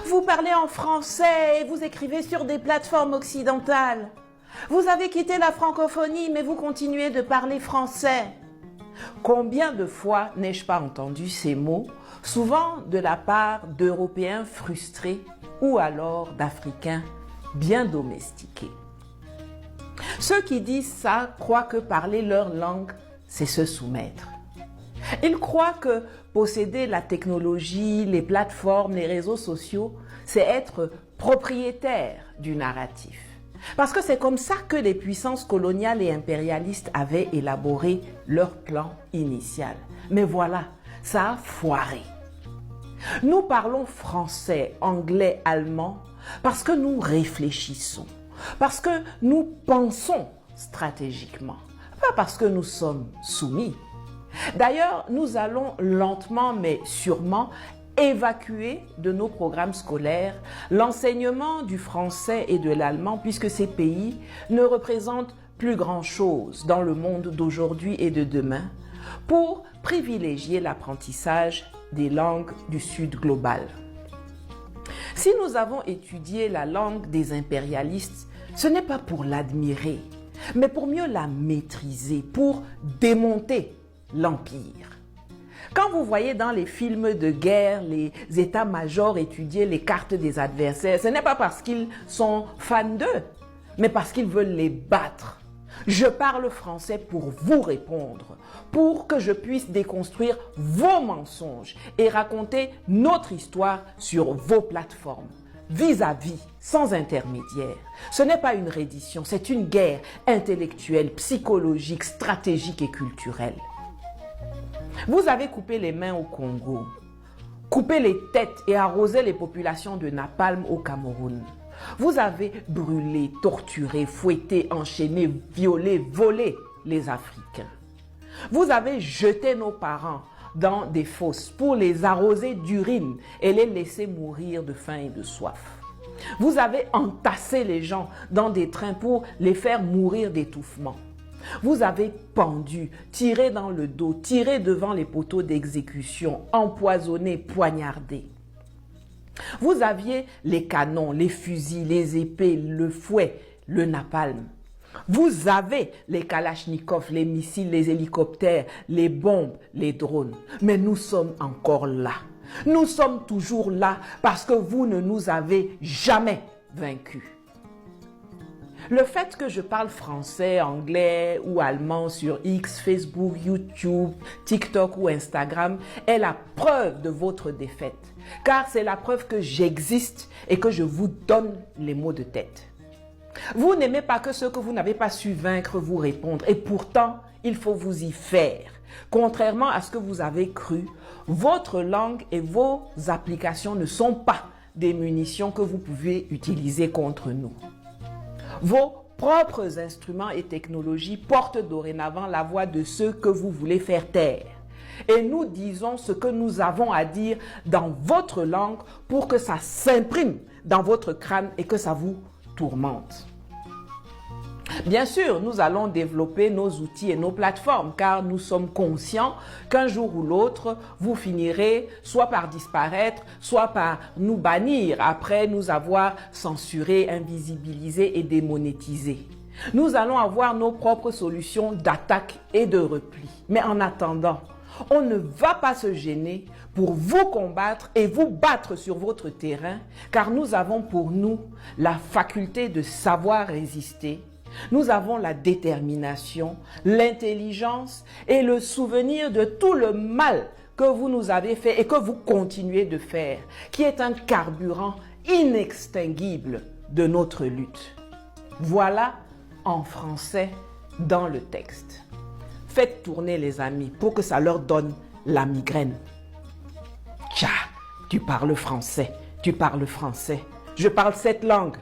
Vous parlez en français et vous écrivez sur des plateformes occidentales. Vous avez quitté la francophonie, mais vous continuez de parler français. Combien de fois n'ai-je pas entendu ces mots, souvent de la part d'Européens frustrés ou alors d'Africains bien domestiqués. Ceux qui disent ça croient que parler leur langue, c'est se soumettre. Ils croient que posséder la technologie, les plateformes, les réseaux sociaux, c'est être propriétaire du narratif. Parce que c'est comme ça que les puissances coloniales et impérialistes avaient élaboré leur plan initial. Mais voilà, ça a foiré. Nous parlons français, anglais, allemand parce que nous réfléchissons, parce que nous pensons stratégiquement, pas parce que nous sommes soumis. D'ailleurs, nous allons lentement mais sûrement évacuer de nos programmes scolaires l'enseignement du français et de l'allemand puisque ces pays ne représentent plus grand-chose dans le monde d'aujourd'hui et de demain pour privilégier l'apprentissage des langues du Sud global. Si nous avons étudié la langue des impérialistes, ce n'est pas pour l'admirer, mais pour mieux la maîtriser, pour démonter l'empire. Quand vous voyez dans les films de guerre les états-majors étudier les cartes des adversaires, ce n'est pas parce qu'ils sont fans d'eux, mais parce qu'ils veulent les battre. Je parle français pour vous répondre, pour que je puisse déconstruire vos mensonges et raconter notre histoire sur vos plateformes, vis-à-vis, sans intermédiaire. Ce n'est pas une reddition, c'est une guerre intellectuelle, psychologique, stratégique et culturelle. Vous avez coupé les mains au Congo, coupé les têtes et arrosé les populations de napalm au Cameroun. Vous avez brûlé, torturé, fouetté, enchaîné, violé, volé les Africains. Vous avez jeté nos parents dans des fosses pour les arroser d'urine et les laisser mourir de faim et de soif. Vous avez entassé les gens dans des trains pour les faire mourir d'étouffement. Vous avez pendu, tiré dans le dos, tiré devant les poteaux d'exécution, empoisonné, poignardé. Vous aviez les canons, les fusils, les épées, le fouet, le napalm. Vous avez les kalachnikovs, les missiles, les hélicoptères, les bombes, les drones. Mais nous sommes encore là. Nous sommes toujours là parce que vous ne nous avez jamais vaincus. Le fait que je parle français, anglais ou allemand sur X, Facebook, YouTube, TikTok ou Instagram est la preuve de votre défaite. Car c'est la preuve que j'existe et que je vous donne les mots de tête. Vous n'aimez pas que ceux que vous n'avez pas su vaincre vous répondent. Et pourtant, il faut vous y faire. Contrairement à ce que vous avez cru, votre langue et vos applications ne sont pas des munitions que vous pouvez utiliser contre nous. Vos propres instruments et technologies portent dorénavant la voix de ceux que vous voulez faire taire. Et nous disons ce que nous avons à dire dans votre langue pour que ça s'imprime dans votre crâne et que ça vous tourmente. Bien sûr, nous allons développer nos outils et nos plateformes car nous sommes conscients qu'un jour ou l'autre, vous finirez soit par disparaître, soit par nous bannir après nous avoir censurés, invisibilisés et démonétisés. Nous allons avoir nos propres solutions d'attaque et de repli. Mais en attendant, on ne va pas se gêner pour vous combattre et vous battre sur votre terrain car nous avons pour nous la faculté de savoir résister. Nous avons la détermination, l'intelligence et le souvenir de tout le mal que vous nous avez fait et que vous continuez de faire, qui est un carburant inextinguible de notre lutte. Voilà en français dans le texte. Faites tourner les amis pour que ça leur donne la migraine. Tcha, tu parles français, tu parles français. Je parle cette langue.